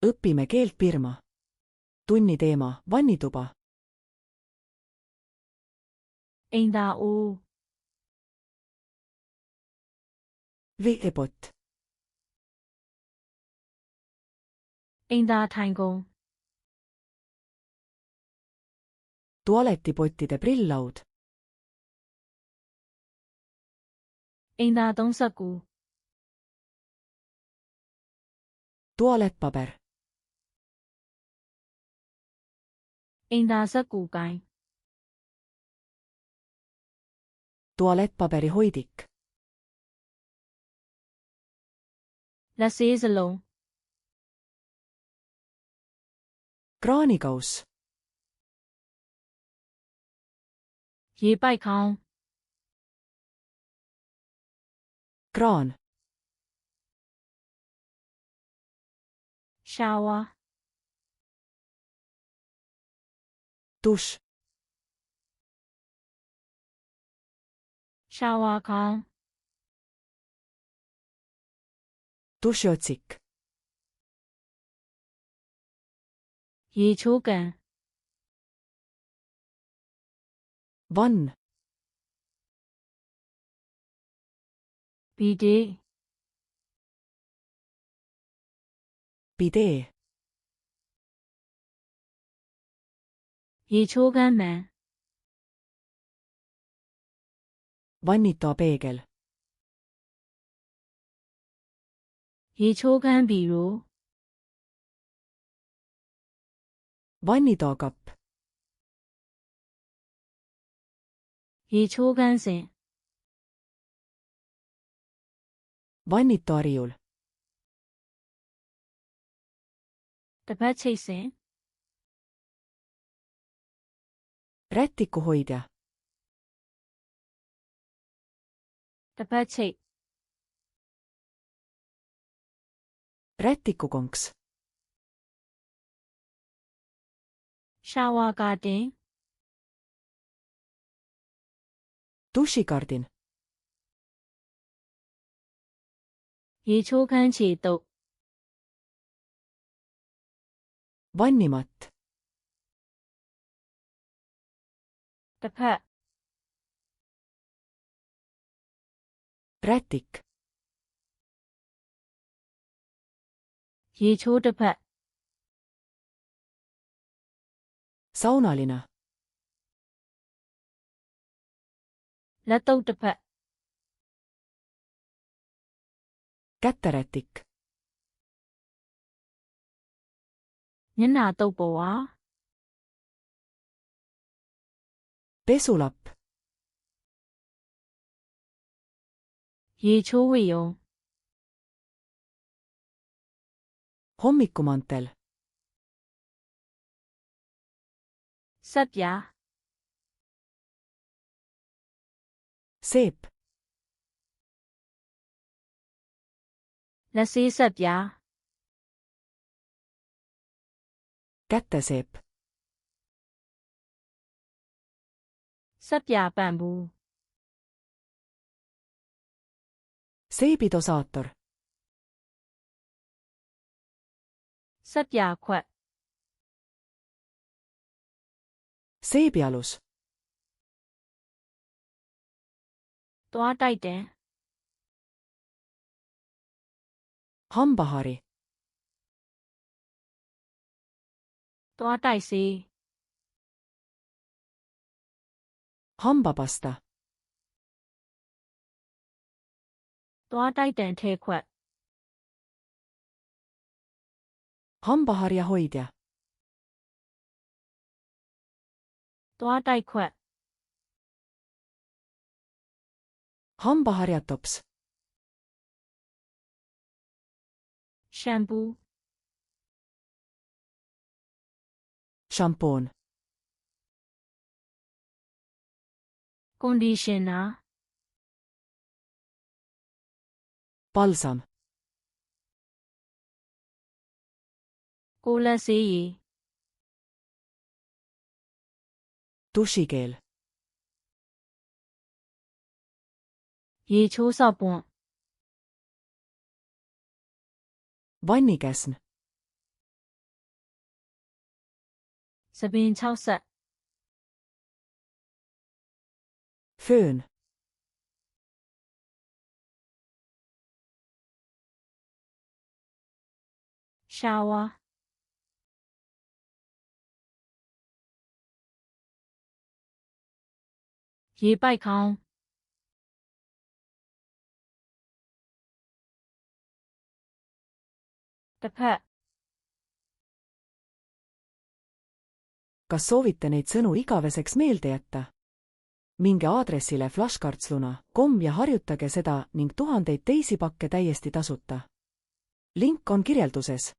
õpime keelt Birma. tunni teema vannituba. အိမ်သာအိုး veepot. အိမ်သာထိုင်ကုန် tualetipottide prill-laud. အိမ်သာသုံးစက္ကူ tualettpaber. အိမ်သာစက္ကူကိုင်း tualettpaberi hoidik. လက်ဆေးစလုံး kraanikaus. ရေပိုက်ခေါင်း kraan. ရှာဝါ duš. ရှာဝါခေါင်း dušiotsik. ရေချိုးကန် vann. ဘီဒေး bidee. ရေချိုးကမ်းမှန် vannitoa peegel. ရေချိုးကမ်းဘီရို vannitoa kapp. ရေချိုးကမ်းစင် vannitoa riiul. တပတ်ချိတ်စင် rätikuhoidja. တပတ်ချိတ် rätikukonks. ရှာဝါကာတင် dušikardin. ရေချိုးကမ်းခြေတုပ် vannimatt. တစ်ဖက် rätik. ရေချိုးတစ်ဖက် saunaline. လက်တုပ်တစ်ဖက် käterätik. မျက်နှာတုပ်ပေါ်ဝါ pesulapp. ရေချိုးဝေယုံ hommikumantel. ဆက်ပြား seep. လက်ဆေးဆက်ပြား käteseep. ဆက်ပြားပန့်ဘူး seebidosaator. ဆက်ပြားခွက် seebialus. သွားတိုက်တယ် hambahari. သွားတိုက်ဆေး hambapasta. သွားတိုက်တန်ထဲခွက် hambaharja hoidja. သွားတိုက်ခွက် hambaharjatops. ရှမ်ပူး šampoon. ကွန်ဒီရှင်နာ balsam. ကိုလက်ဆေးရည် dušikeel. ရေချိုးဆောက်ပွန့် vannikäsn. သပင်6ဆက် föön, ရှာဝါ ရေပိုက်ခေါင်း တစ်ဖက် kas soovite neid sõnu igaveseks meelde jätta? Minge aadressile flashcards.com ja harjutage seda ning tuhandeid teisi pakke täiesti tasuta. Link on kirjelduses.